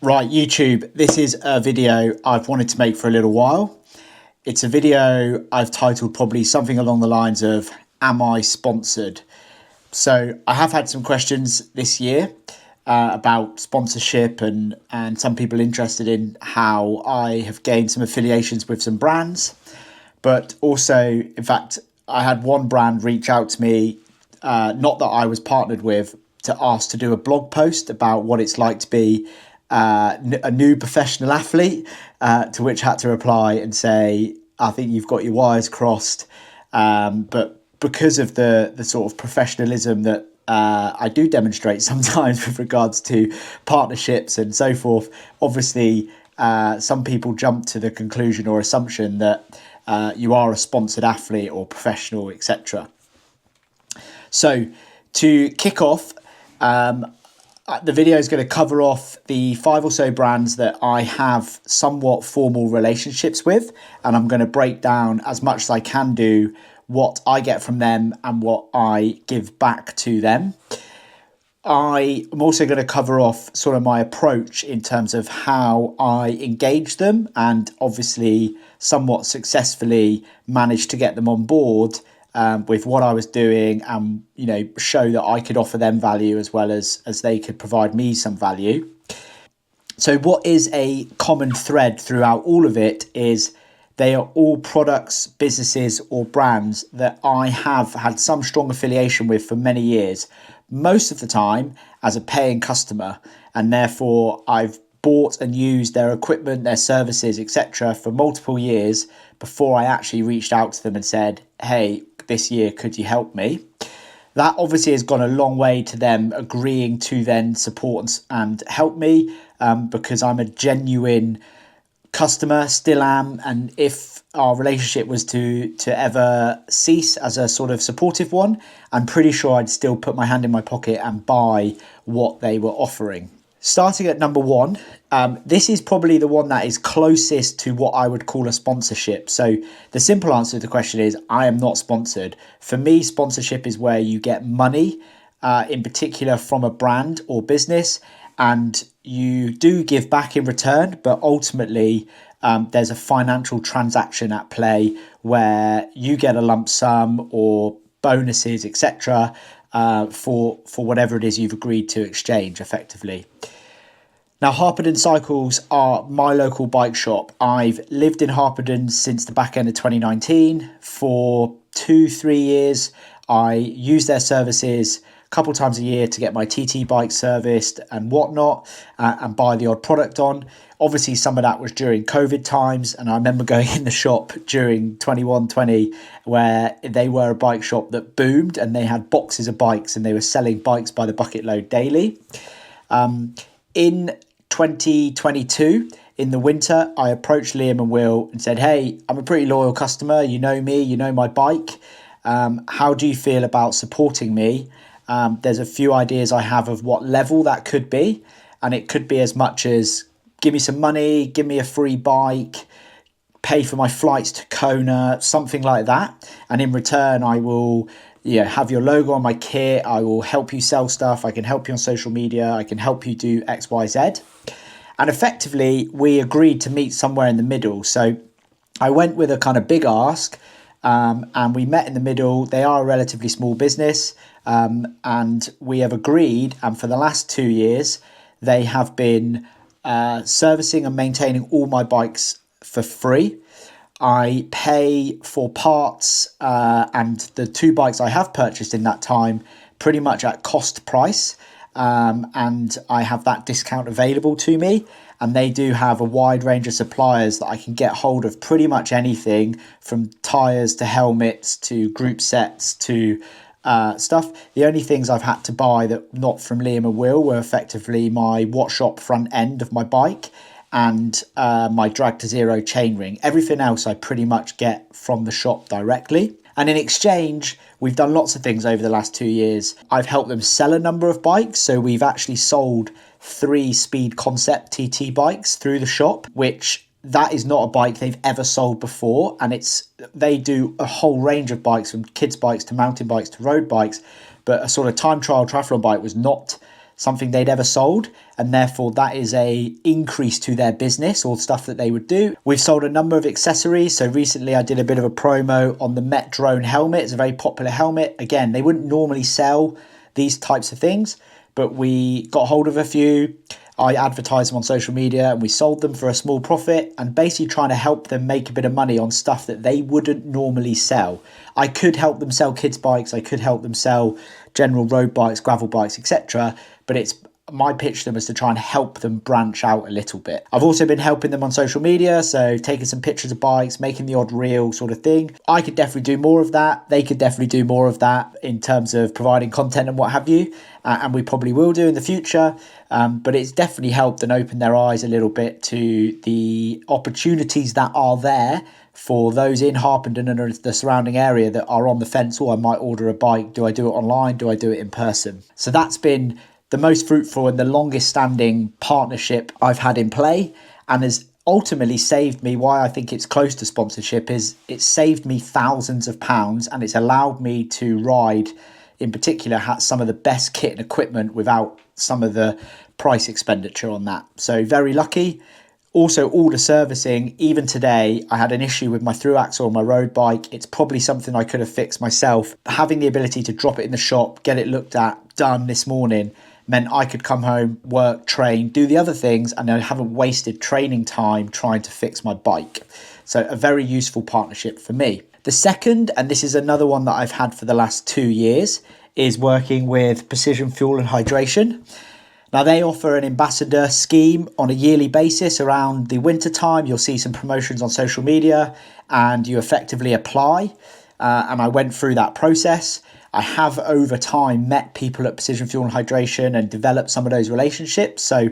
Right, YouTube, this is a video I've wanted to make for a little while. It's a video I've titled probably something along the lines of, Am I Sponsored? So I have had some questions this year about sponsorship and some people interested in how I have gained some affiliations with some brands. But also, in fact, I had one brand reach out to me, not that I was partnered with, to ask to do a blog post about what it's like to be a new professional athlete, to which I had to reply and say, I think you've got your wires crossed. But because of the sort of professionalism that I do demonstrate sometimes with regards to partnerships and so forth, obviously some people jump to the conclusion or assumption that you are a sponsored athlete or professional, etc. So to kick off, the video is going to cover off the 5 or so brands that I have somewhat formal relationships with, and I'm going to break down as much as I can do what I get from them and what I give back to them. I am also going to cover off sort of my approach in terms of how I engage them and obviously somewhat successfully managed to get them on board with what I was doing, and show that I could offer them value as well as they could provide me some value. So what is a common thread throughout all of it is they are all products, businesses or brands that I have had some strong affiliation with for many years, most of the time as a paying customer, and therefore I've bought and used their equipment, their services, etc. for multiple years before I actually reached out to them and said, hey, this year, could you help me? That obviously has gone a long way to them agreeing to then support and help me, because I'm a genuine customer, still am. And if our relationship was to ever cease as a sort of supportive one, I'm pretty sure I'd still put my hand in my pocket and buy what they were offering. Starting at number 1, this is probably the one that is closest to what I would call a sponsorship. So the simple answer to the question is I am not sponsored. For me, sponsorship is where you get money, in particular from a brand or business, and you do give back in return, but ultimately there's a financial transaction at play where you get a lump sum or bonuses, etc., for whatever it is you've agreed to exchange effectively. Now, Harpenden Cycles are my local bike shop. I've lived in Harpenden since the back end of 2019. For 2-3 years, I use their services a couple times a year to get my TT bike serviced and whatnot, and buy the odd product on. Obviously, some of that was during COVID times, and I remember going in the shop during 21-20 where they were a bike shop that boomed and they had boxes of bikes and they were selling bikes by the bucket load daily. In 2022, in the winter, I approached Liam and Will and said, hey, I'm a pretty loyal customer. You know me, you know my bike. How do you feel about supporting me? There's a few ideas I have of what level that could be. And it could be as much as give me some money, give me a free bike, pay for my flights to Kona, something like that. And in return, I will have your logo on my kit. I will help you sell stuff. I can help you on social media. I can help you do X, Y, Z. And effectively, we agreed to meet somewhere in the middle. So I went with a kind of big ask, and we met in the middle. They are a relatively small business, and we have agreed. And for the last 2 years, they have been servicing and maintaining all my bikes for free. I pay for parts and the 2 bikes I have purchased in that time pretty much at cost price, and I have that discount available to me. And they do have a wide range of suppliers that I can get hold of pretty much anything from tyres to helmets to group sets to stuff. The only things I've had to buy that not from Liam and Will were effectively my Watch Shop front end of my bike and my Drag to Zero chainring. Everything else I pretty much get from the shop directly. And in exchange, we've done lots of things over the last 2 years. I've helped them sell a number of bikes. So we've actually sold 3 Speed Concept TT bikes through the shop, which that is not a bike they've ever sold before. And they do a whole range of bikes, from kids bikes to mountain bikes to road bikes. But a sort of time trial triathlon bike was not something they'd ever sold. and therefore that is a increase to their business or stuff that they would do. We've sold a number of accessories. So recently I did a bit of a promo on the Met drone helmet. It's a very popular helmet. Again, they wouldn't normally sell these types of things, but we got hold of a few. I advertised them on social media and we sold them for a small profit, and basically trying to help them make a bit of money on stuff that they wouldn't normally sell. I could help them sell kids' bikes, I could help them sell general road bikes, gravel bikes, etc. But it's my pitch to them is to try and help them branch out a little bit. I've also been helping them on social media, so taking some pictures of bikes, making the odd reel sort of thing. I could definitely do more of that. They could definitely do more of that in terms of providing content and what have you, and we probably will do in the future. But it's definitely helped and opened their eyes a little bit to the opportunities that are there for those in Harpenden and the surrounding area that are on the fence. Oh, I might order a bike. Do I do it online? Do I do it in person? So that's been the most fruitful and the longest standing partnership I've had in play, and has ultimately saved me. Why I think it's close to sponsorship is it's saved me thousands of pounds, and it's allowed me to ride, in particular, some of the best kit and equipment without some of the price expenditure on that. So very lucky. Also, all the servicing, even today, I had an issue with my through axle on my road bike. It's probably something I could have fixed myself. Having the ability to drop it in the shop, get it looked at, done this morning, meant I could come home, work, train, do the other things, and I haven't wasted training time trying to fix my bike. So a very useful partnership for me. The second, and this is another one that I've had for the last 2 years, is working with Precision Fuel and Hydration. Now they offer an ambassador scheme on a yearly basis around the winter time. You'll see some promotions on social media and you effectively apply. And I went through that process. I have over time met people at Precision Fuel and Hydration and developed some of those relationships. So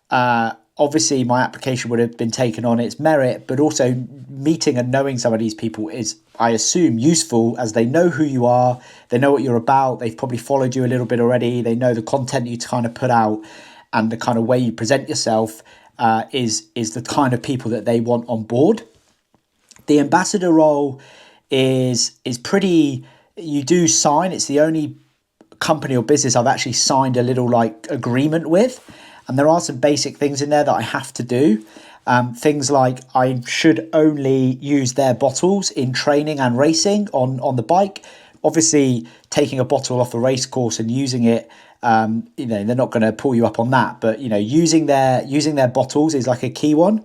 obviously my application would have been taken on its merit, but also meeting and knowing some of these people is, I assume, useful, as they know who you are, they know what you're about, they've probably followed you a little bit already, they know the content you kind of put out and the kind of way you present yourself is the kind of people that they want on board. The ambassador role is pretty, you do sign, it's the only company or business I've actually signed a little like agreement with. And there are some basic things in there that I have to do. Things like I should only use their bottles in training and racing on the bike. Obviously, taking a bottle off a race course and using it, they're not going to pull you up on that. But using their bottles is like a key one.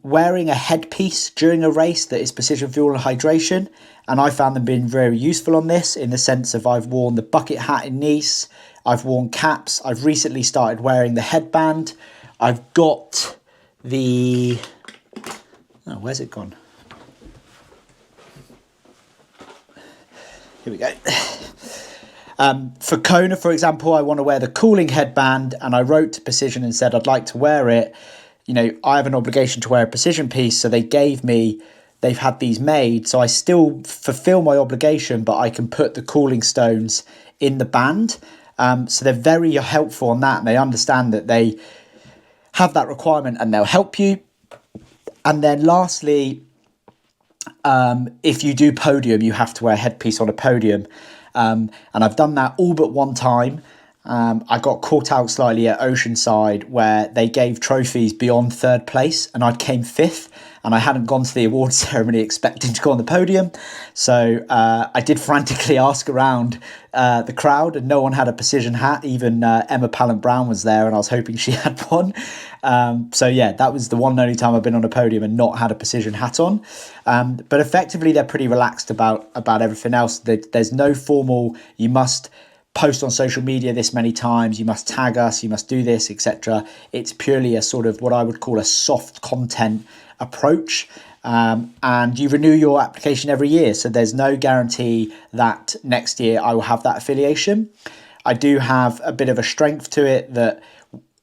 Wearing a headpiece during a race that is Precision Fuel and Hydration, and I found them being very useful on this, in the sense of I've worn the bucket hat in Nice. I've worn caps. I've recently started wearing the headband. I've got the... Oh, where's it gone? Here we go. For Kona, for example, I want to wear the cooling headband, and I wrote to Precision and said I'd like to wear it. I have an obligation to wear a Precision piece, so they've had these made, so I still fulfill my obligation, but I can put the cooling stones in the band. So they're very helpful on that, and they understand that they have that requirement and they'll help you. And then lastly, if you do podium, you have to wear a headpiece on a podium. And I've done that all but one time. I got caught out slightly at Oceanside, where they gave trophies beyond third place and I came fifth, and I hadn't gone to the awards ceremony expecting to go on the podium. So I did frantically ask around the crowd, and no one had a Precision hat. Even Emma Pallant-Brown was there, and I was hoping she had one. So yeah, that was the one and only time I've been on a podium and not had a Precision hat on. But effectively, they're pretty relaxed about everything else. There's no formal, you must post on social media this many times, you must tag us, you must do this, etc. It's purely a sort of what I would call a soft content approach. And you renew your application every year, so there's no guarantee that next year I will have that affiliation. I do have a bit of a strength to it that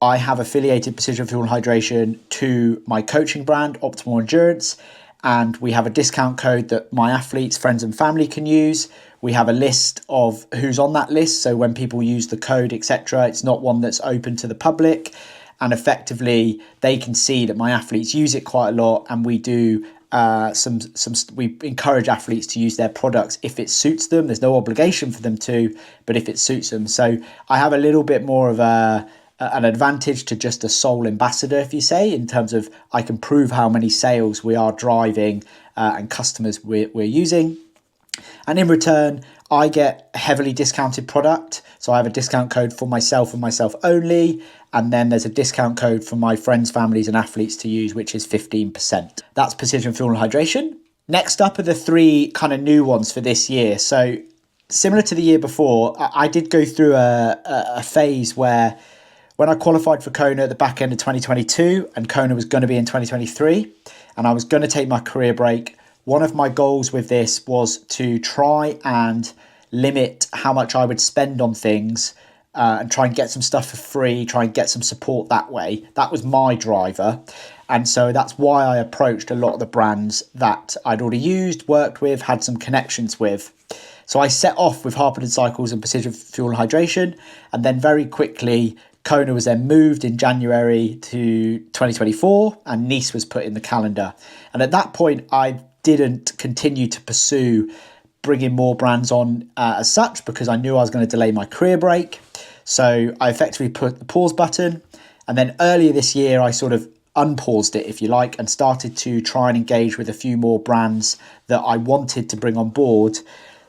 I have affiliated Precision Fuel and Hydration to my coaching brand, Optimal Endurance, and we have a discount code that my athletes, friends and family can use. We have a list of who's on that list, so when people use the code, etc., it's not one that's open to the public, and effectively they can see that my athletes use it quite a lot, and we do we encourage athletes to use their products if it suits them. There's no obligation for them to, but if it suits them. So I have a little bit more of a an advantage to just a sole ambassador, if you say, in terms of I can prove how many sales we are driving and customers we're using. And in return, I get a heavily discounted product. So I have a discount code for myself and myself only. And then there's a discount code for my friends, families and athletes to use, which is 15%. That's Precision Fuel and Hydration. Next up are the three kind of new ones for this year. So similar to the year before, I did go through a phase where when I qualified for Kona at the back end of 2022 and Kona was going to be in 2023 and I was going to take my career break, one of my goals with this was to try and limit how much I would spend on things and try and get some stuff for free, try and get some support that way. That was my driver. And so that's why I approached a lot of the brands that I'd already used, worked with, had some connections with. So I set off with Harpenden Cycles and Precision Fuel and Hydration, and then very quickly Kona was then moved in January to 2024 and Nice was put in the calendar. And at that point, I didn't continue to pursue bringing more brands on as such because I knew I was going to delay my career break. So I effectively put the pause button. And then earlier this year, I sort of unpaused it, if you like, and started to try and engage with a few more brands that I wanted to bring on board,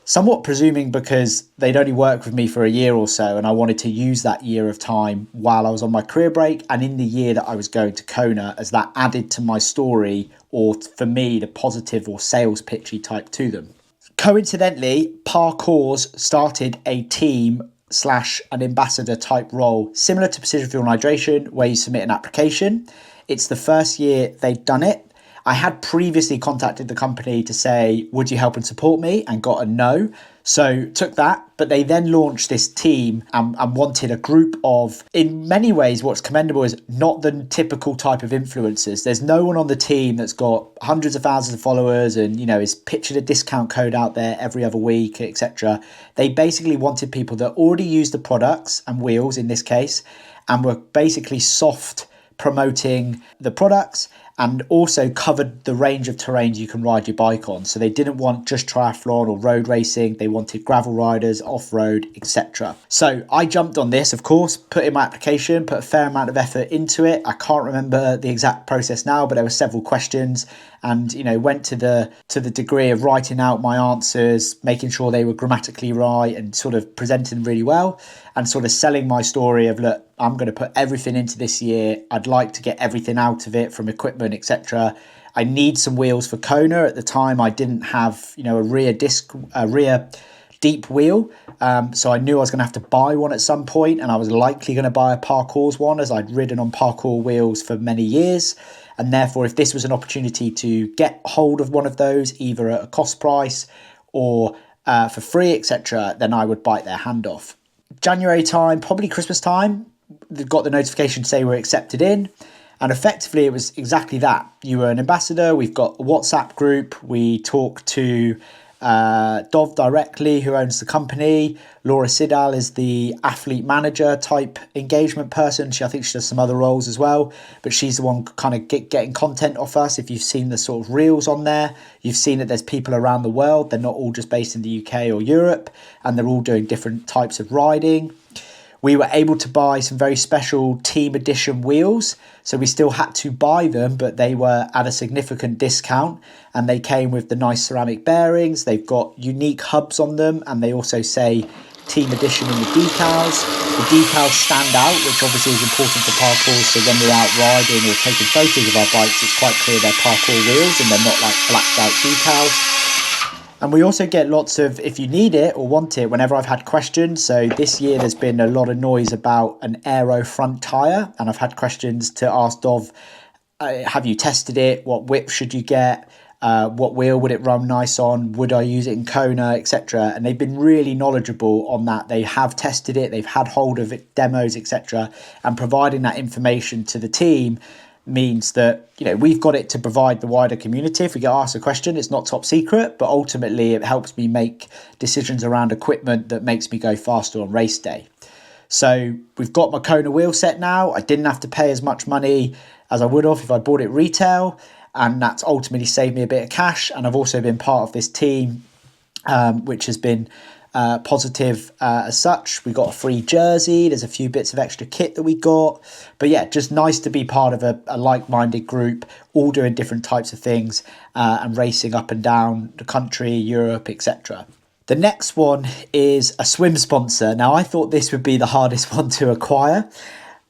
somewhat presuming because they'd only worked with me for a year or so and I wanted to use that year of time while I was on my career break and in the year that I was going to Kona, as that added to my story, or for me, the positive or sales pitchy type to them. Coincidentally, Parcours started a team / an ambassador type role similar to Precision Fuel and Hydration, where you submit an application. It's the first year they've done it. I had previously contacted the company to say, would you help and support me? And got a no. So took that, but they then launched this team and wanted a group of, in many ways, what's commendable is not the typical type of influencers. There's no one on the team that's got hundreds of thousands of followers and, you know, is pitching a discount code out there every other week, etc. They basically wanted people that already use the products and wheels in this case, and were basically soft promoting the products and also covered the range of terrains you can ride your bike on. So they didn't want just triathlon or road racing. They wanted gravel riders, off-road, etc. So I jumped on this, of course, put in my application, put a fair amount of effort into it. I can't remember the exact process now, but there were several questions and, you know, went to the degree of writing out my answers, making sure they were grammatically right and sort of presenting really well and sort of selling my story of, look, I'm going to put everything into this year. I'd like to get everything out of it from equipment, etc. I need some wheels for Kona. At the time, I didn't have, you know, a rear deep wheel. So I knew I was going to have to buy one at some point, and I was likely going to buy a Parcours one, as I'd ridden on Parcours wheels for many years. And therefore, if this was an opportunity to get hold of one of those, either at a cost price or for free, etc., then I would bite their hand off. January time, probably Christmas time, they've got the notification to say we're accepted in. And effectively, it was exactly that. You were an ambassador. We've got a WhatsApp group. We talk to Dov directly, who owns the company. Laura Sidal is the athlete manager type engagement person. I think she does some other roles as well, but she's the one kind of getting content off us. If you've seen the sort of reels on there, you've seen that there's people around the world. They're not all just based in the UK or Europe, and they're all doing different types of riding. We were able to buy some very special team edition wheels. So we still had to buy them, but they were at a significant discount and they came with the nice ceramic bearings. They've got unique hubs on them and they also say team edition in the decals. The decals stand out, which obviously is important for Parcours. So when we're out riding or taking photos of our bikes, it's quite clear they're Parcours wheels and they're not like blacked out decals. And we also get lots of, if you need it or want it, whenever I've had questions. So this year there's been a lot of noise about an aero front tyre. And I've had questions to ask Dov, have you tested it? What width should you get? What wheel would it run nice on? Would I use it in Kona, etc.? And they've been really knowledgeable on that. They have tested it. They've had hold of it, demos, etc. And providing that information to the team means that, you know, we've got it to provide the wider community. If we get asked a question, it's not top secret, but ultimately it helps me make decisions around equipment that makes me go faster on race day. So we've got my Kona wheel set now. I didn't have to pay as much money as I would have if I bought it retail, and that's ultimately saved me a bit of cash. And I've also been part of this team, which has been positive as such. We got a free jersey. There's a few bits of extra kit that we got. But yeah, just nice to be part of a like-minded group, all doing different types of things and racing up and down the country, Europe, etc. The next one is a swim sponsor. Now, I thought this would be the hardest one to acquire.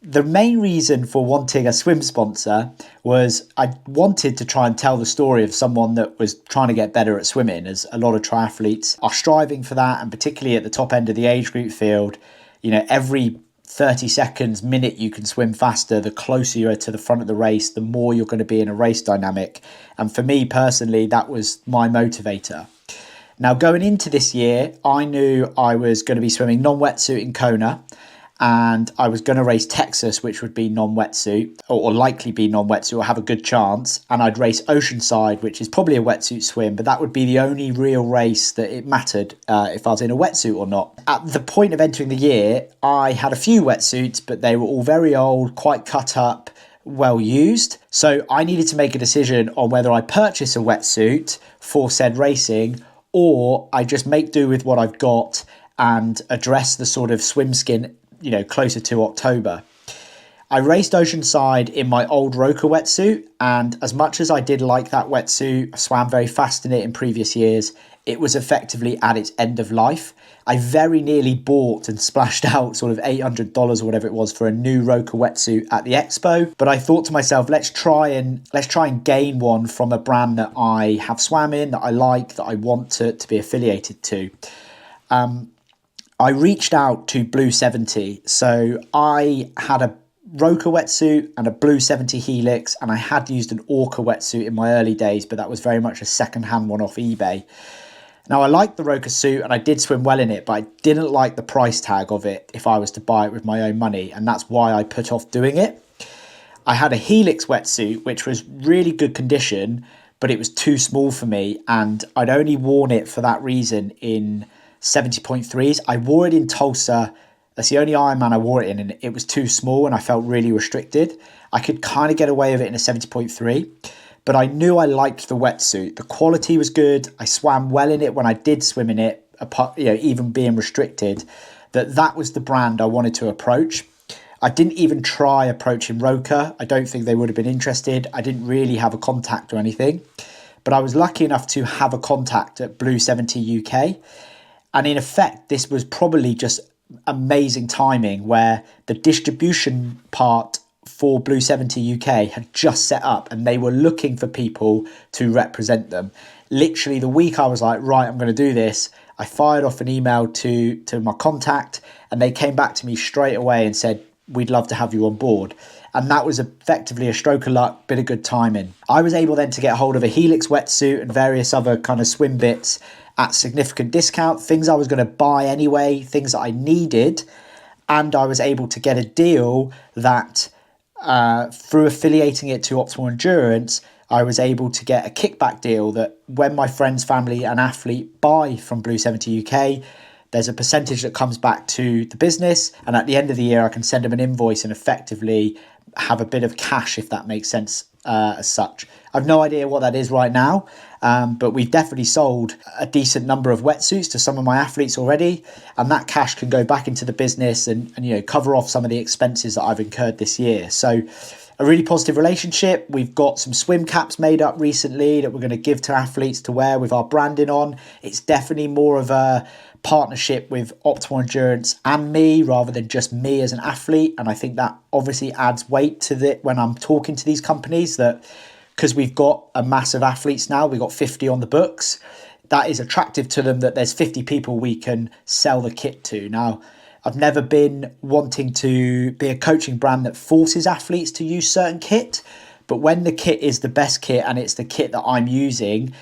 The main reason for wanting a swim sponsor was I wanted to try and tell the story of someone that was trying to get better at swimming, as a lot of triathletes are striving for that, and particularly at the top end of the age group field, you know, every 30 seconds, minute you can swim faster, the closer you are to the front of the race, the more you're going to be in a race dynamic. And for me personally, that was my motivator. Now, going into this year, I knew I was going to be swimming non-wetsuit in Kona, and I was going to race Texas, which would be non-wetsuit, or likely be non-wetsuit, or have a good chance. And I'd race Oceanside, which is probably a wetsuit swim, but that would be the only real race that it mattered if I was in a wetsuit or not. At the point of entering the year, I had a few wetsuits, but they were all very old, quite cut up, well used. So I needed to make a decision on whether I purchase a wetsuit for said racing, or I just make do with what I've got and address the sort of swim skin, you know, closer to October. I raced Oceanside in my old Roka wetsuit, and as much as I did like that wetsuit, I swam very fast in it in previous years, it was effectively at its end of life. I very nearly bought and splashed out sort of $800 or whatever it was for a new Roka wetsuit at the expo, but I thought to myself, let's try and gain one from a brand that I have swam in, that I like, that I want to be affiliated to. I reached out to Blueseventy. So I had a Roka wetsuit and a Blueseventy Helix, and I had used an Orca wetsuit in my early days, but that was very much a second-hand one off eBay. Now, I liked the Roka suit and I did swim well in it, but I didn't like the price tag of it if I was to buy it with my own money, and that's why I put off doing it. I had a Helix wetsuit, which was really good condition, but it was too small for me, and I'd only worn it for that reason in 70.3s. I wore it in Tulsa. That's the only Ironman I wore it in, and it was too small and I felt really restricted. I could kind of get away with it in a 70.3, but I knew I liked the wetsuit. The quality was good. I swam well in it when I did swim in it, apart, you know, even being restricted. That was the brand I wanted to approach. I didn't even try approaching Roka. I don't think they would have been interested. I didn't really have a contact or anything, but I was lucky enough to have a contact at Blueseventy UK. And in effect, this was probably just amazing timing, where the distribution part for Blueseventy UK had just set up and they were looking for people to represent them. Literally the week I was like, right, I'm going to do this, I fired off an email to my contact, and they came back to me straight away and said, we'd love to have you on board. And that was effectively a stroke of luck, bit of good timing. I was able then to get hold of a Helix wetsuit and various other kind of swim bits at significant discount, things I was going to buy anyway, things that I needed. And I was able to get a deal that through affiliating it to Optimal Endurance, I was able to get a kickback deal that when my friends, family and athlete buy from Blueseventy UK, there's a percentage that comes back to the business. And at the end of the year, I can send them an invoice and effectively have a bit of cash, if that makes sense, as such. I've no idea what that is right now, but we've definitely sold a decent number of wetsuits to some of my athletes already, and that cash can go back into the business and you know, cover off some of the expenses that I've incurred this year. So a really positive relationship. We've got some swim caps made up recently that we're going to give to athletes to wear with our branding on. It's definitely more of a partnership with Optimal Endurance and me rather than just me as an athlete, and I think that obviously adds weight to it when I'm talking to these companies, that because we've got a mass of athletes now, we've got 50 on the books, that is attractive to them that there's 50 people we can sell the kit to. Now, I've never been wanting to be a coaching brand that forces athletes to use certain kit, but when the kit is the best kit and it's the kit that I'm using,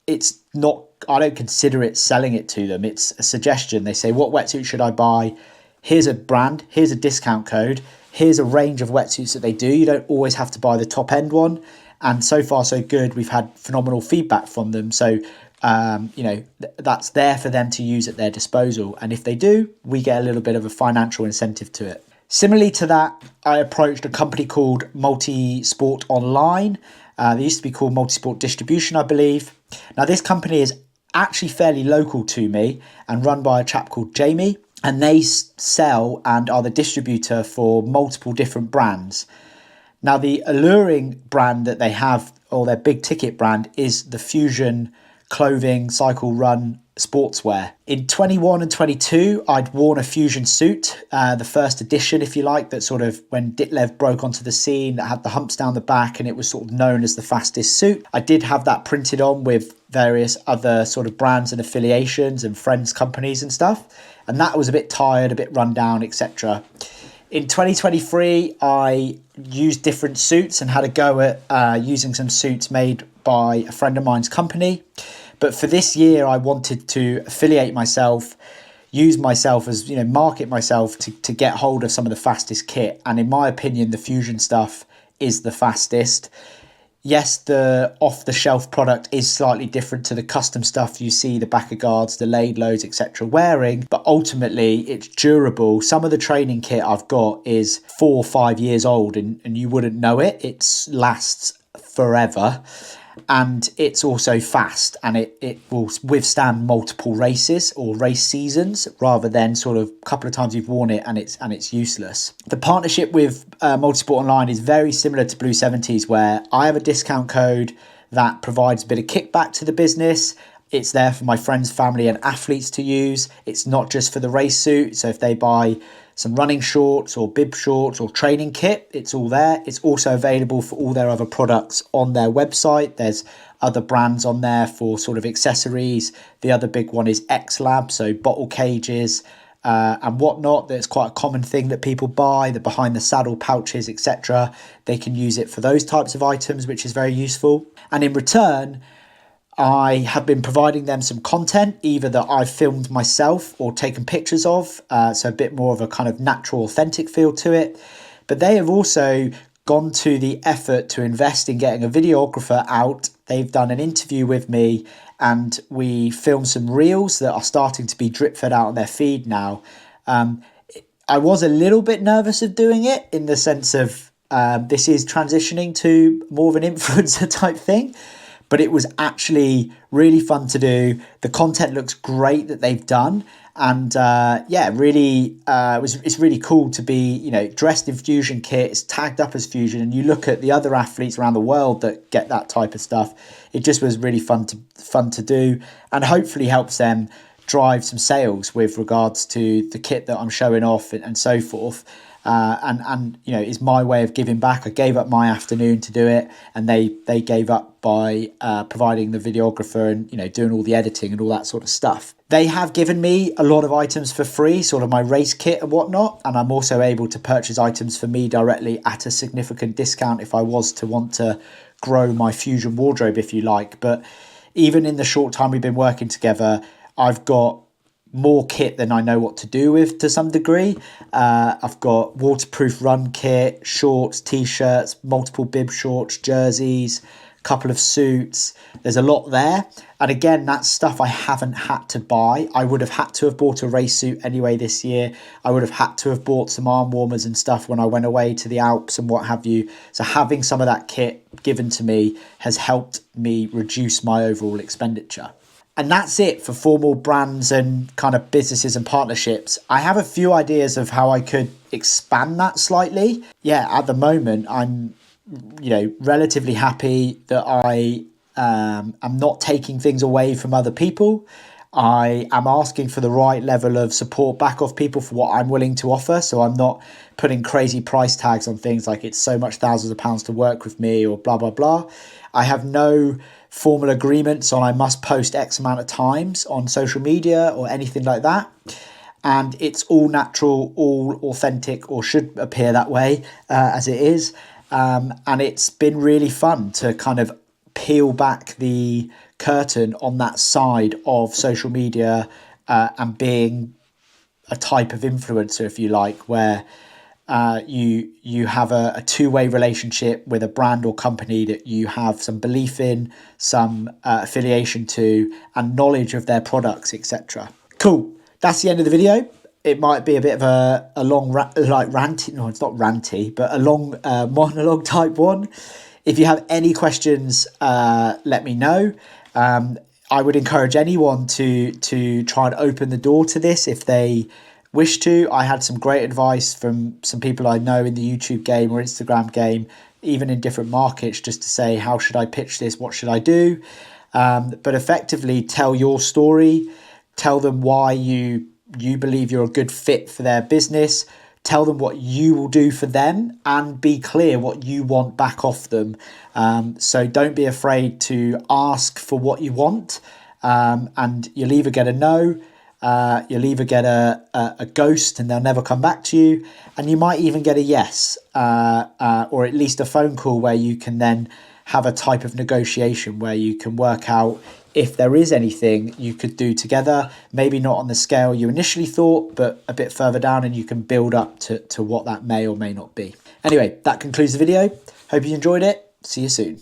it's not, I don't consider it selling it to them. It's a suggestion. They say, what wetsuit should I buy? Here's a brand, here's a discount code, here's a range of wetsuits that they do. You don't always have to buy the top end one. And so far so good. We've had phenomenal feedback from them. So, you know, that's there for them to use at their disposal. And if they do, we get a little bit of a financial incentive to it. Similarly to that, I approached a company called MultiSport Online. They used to be called MultiSport Distribution, I believe. Now, this company is actually fairly local to me and run by a chap called Jamie. And they sell and are the distributor for multiple different brands. Now, the alluring brand that they have, or their big ticket brand, is the Fusion clothing, cycle, run, sportswear. In 21 and 22, I'd worn a Fusion suit, the first edition, if you like, that sort of when Ditlev broke onto the scene, that had the humps down the back and it was sort of known as the fastest suit. I did have that printed on with various other sort of brands and affiliations and friends, companies and stuff. And that was a bit tired, a bit run down, etc. In 2023, I used different suits and had a go at using some suits made by a friend of mine's company. But for this year, I wanted to affiliate myself, use myself as, market myself to get hold of some of the fastest kit. And in my opinion, the Fusion stuff is the fastest. Yes, the off-the-shelf product is slightly different to the custom stuff you see the backer guards, the laid loads, etc. wearing, but ultimately it's durable. Some of the training kit I've got is 4 or 5 years old and you wouldn't know it. It lasts forever. And it's also fast, and it will withstand multiple races or race seasons rather than sort of a couple of times you've worn it and it's useless. The partnership with MultiSport Online is very similar to Blueseventy's, where I have a discount code that provides a bit of kickback to the business. It's there for my friends, family and athletes to use. It's not just for the race suit. So if they buy some running shorts or bib shorts or training kit, it's all there. It's also available for all their other products on their website. There's other brands on there for sort of accessories. The other big one is X-Lab, so bottle cages and whatnot. That's quite a common thing that people buy, the behind the saddle pouches, etc. They can use it for those types of items, which is very useful. And in return, I have been providing them some content, either that I've filmed myself or taken pictures of, so a bit more of a kind of natural, authentic feel to it. But they have also gone to the effort to invest in getting a videographer out. They've done an interview with me and we filmed some reels that are starting to be drip fed out on their feed now. I was a little bit nervous of doing it in the sense of this is transitioning to more of an influencer type thing. But it was actually really fun to do. The content looks great that they've done. And it's really cool to be, dressed in Fusion kit. It's tagged up as Fusion. And you look at the other athletes around the world that get that type of stuff. It just was really fun to do, and hopefully helps them drive some sales with regards to the kit that I'm showing off and so forth. And is my way of giving back. I gave up my afternoon to do it, and they gave up by providing the videographer and doing all the editing and all that sort of stuff. They have given me a lot of items for free, sort of my race kit and whatnot, and I'm also able to purchase items for me directly at a significant discount if I was to want to grow my Fusion wardrobe, if you like. But even in the short time we've been working together, I've got more kit than I know what to do with to some degree. I've got waterproof run kit, shorts, t-shirts, multiple bib shorts, jerseys, a couple of suits. There's a lot there. And again, that's stuff I haven't had to buy. I would have had to have bought a race suit anyway this year. I would have had to have bought some arm warmers and stuff when I went away to the Alps and what have you. So having some of that kit given to me has helped me reduce my overall expenditure. And that's it for formal brands and kind of businesses and partnerships. I have a few ideas of how I could expand that slightly. Yeah, at the moment, I'm, relatively happy that I am not taking things away from other people. I am asking for the right level of support back off people for what I'm willing to offer. So I'm not putting crazy price tags on things like it's so much thousands of pounds to work with me or blah, blah, blah. I have no formal agreements on I must post X amount of times on social media or anything like that. And it's all natural, all authentic, or should appear that way as it is. And it's been really fun to kind of peel back the curtain on that side of social media and being a type of influencer, if you like, where you have a two-way relationship with a brand or company that you have some belief in, some affiliation to, and knowledge of their products, etc. Cool. That's the end of the video. It might be a bit of a long ranty. No, it's not ranty, but a long monologue type one. If you have any questions, let me know. I would encourage anyone to try and open the door to this if they wish to. I had some great advice from some people I know in the YouTube game or Instagram game, even in different markets, just to say, how should I pitch this? What should I do? But effectively tell your story, tell them why you believe you're a good fit for their business, tell them what you will do for them, and be clear what you want back off them. So don't be afraid to ask for what you want, and you'll either get a no, you'll either get a ghost and they'll never come back to you, and you might even get a yes, or at least a phone call where you can then have a type of negotiation where you can work out if there is anything you could do together, maybe not on the scale you initially thought, but a bit further down, and you can build up to what that may or may not be. Anyway, that concludes the video. Hope you enjoyed it. See you soon.